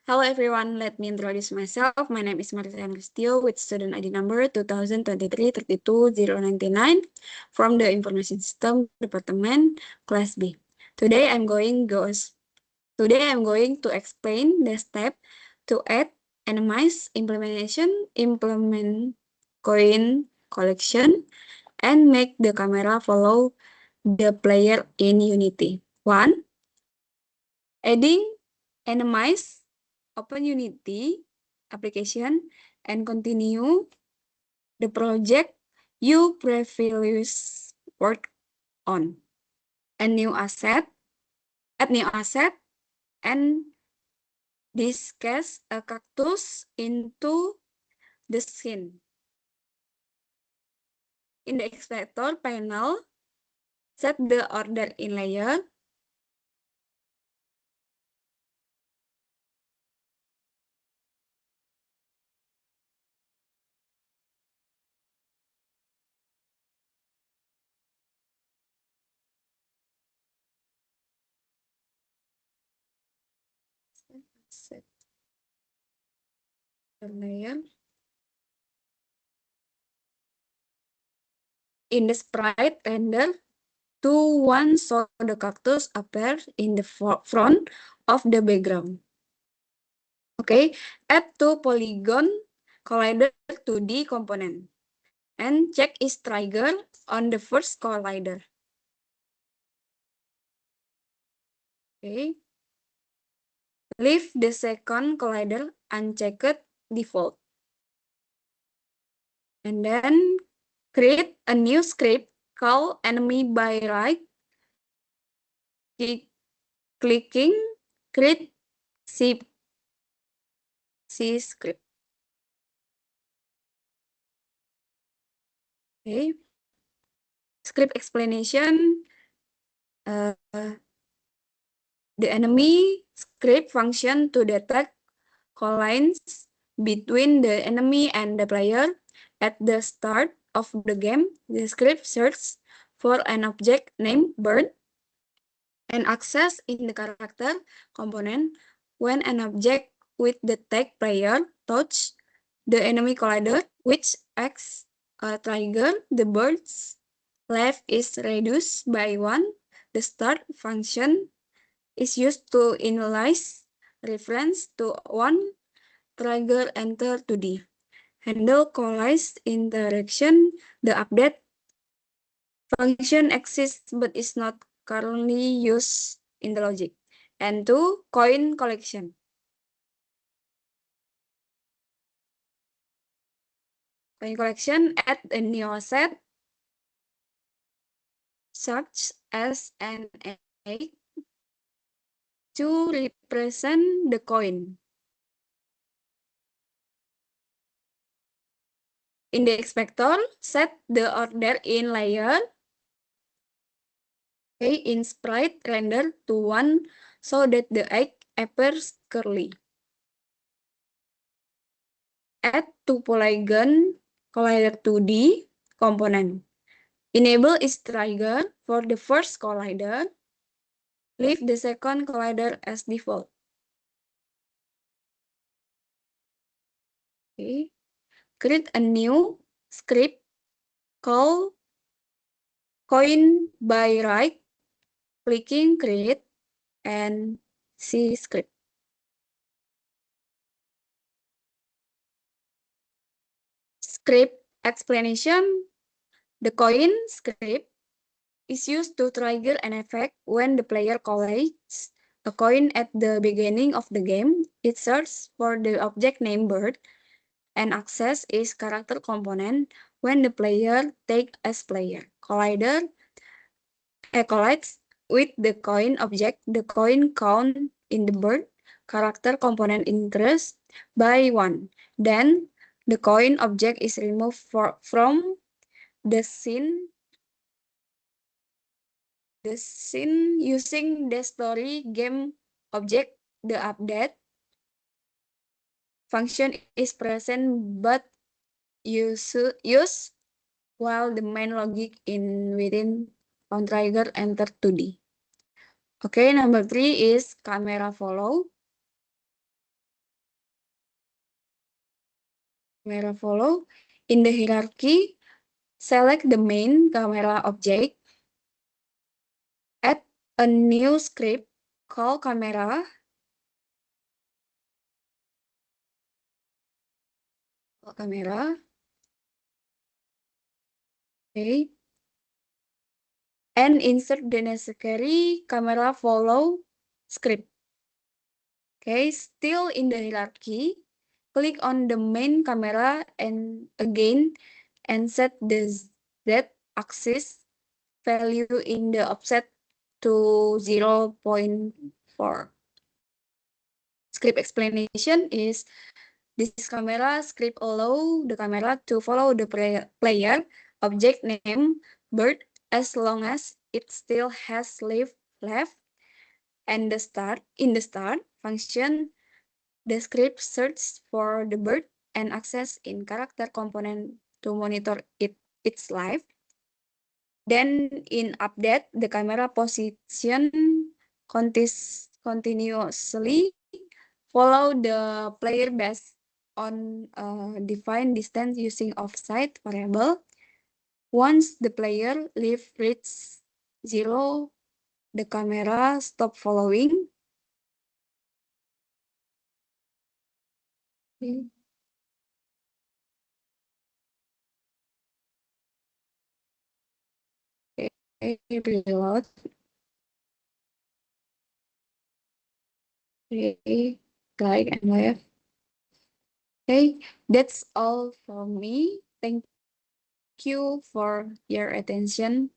Hello everyone, let me introduce myself. My name is Marisa Enristio with student ID number 2023-32099 from the Information System Department, Class B. Today I'm going to explain the step to add, anonymize, implement coin collection, and make the camera follow the player in Unity. 1. Adding, anonymize, open Unity application and continue the project you previously worked on. Add new asset, and this case a cactus into the scene. In the expector panel, set the order in layer. Set the layer. In the sprite render, to one so the cactus appears in the front of the background. Okay, add to polygon collider 2D component and check is trigger on the first collider. Okay, leave the second collider unchecked default. And then create a new script called enemy by right, clicking create C script. Okay, script explanation. The enemy script function to detect collisions between the enemy and the player. At the start of the game, the script searches for an object named bird and access in the character component when an object with the tag player touch the enemy collider, which acts trigger the bird's life is reduced by 1. The start function is used to initialize reference to one trigger enter 2D. Handle collide interaction. The update function exists but is not currently used in the logic. And 2. Coin collection. Coin collection, add a new asset such as an egg to represent the coin. In the expector, set the order in layer. Okay, in sprite render to 1 so that the egg appears curly. Add to polygon collider 2D component. Enable is trigger for the first collider. Leave the second collider as default. Okay. Create a new script called coin by right, clicking create and C script. Script explanation. The coin script is used to trigger an effect when the player collects a coin at the beginning of the game. It searches for the object named bird and access is character component when the player takes as player. Collider collides with the coin object. The coin count in the bird character component increase by 1. Then the coin object is removed from the scene using the story game object. The update function is present but used while the main logic in within on trigger enter 2D. Okay, number 3 is camera follow. camera follow. In the hierarchy, select the main camera object. Add a new script called camera. Okay. And insert the necessary camera follow script. Okay, still in the hierarchy, click on the main camera and again and set the z-axis value in the offset to 0.4. Script explanation is this camera script allow the camera to follow the player object name bird as long as it still has left and in the start function the script search for the bird and access in character component to monitor its life. Then in update the camera position continuously follow the player based on defined distance using offside variable. Once the player reaches 0, the camera stop following. Okay, reload. Okay, like and left. Okay, that's all from me. Thank you for your attention.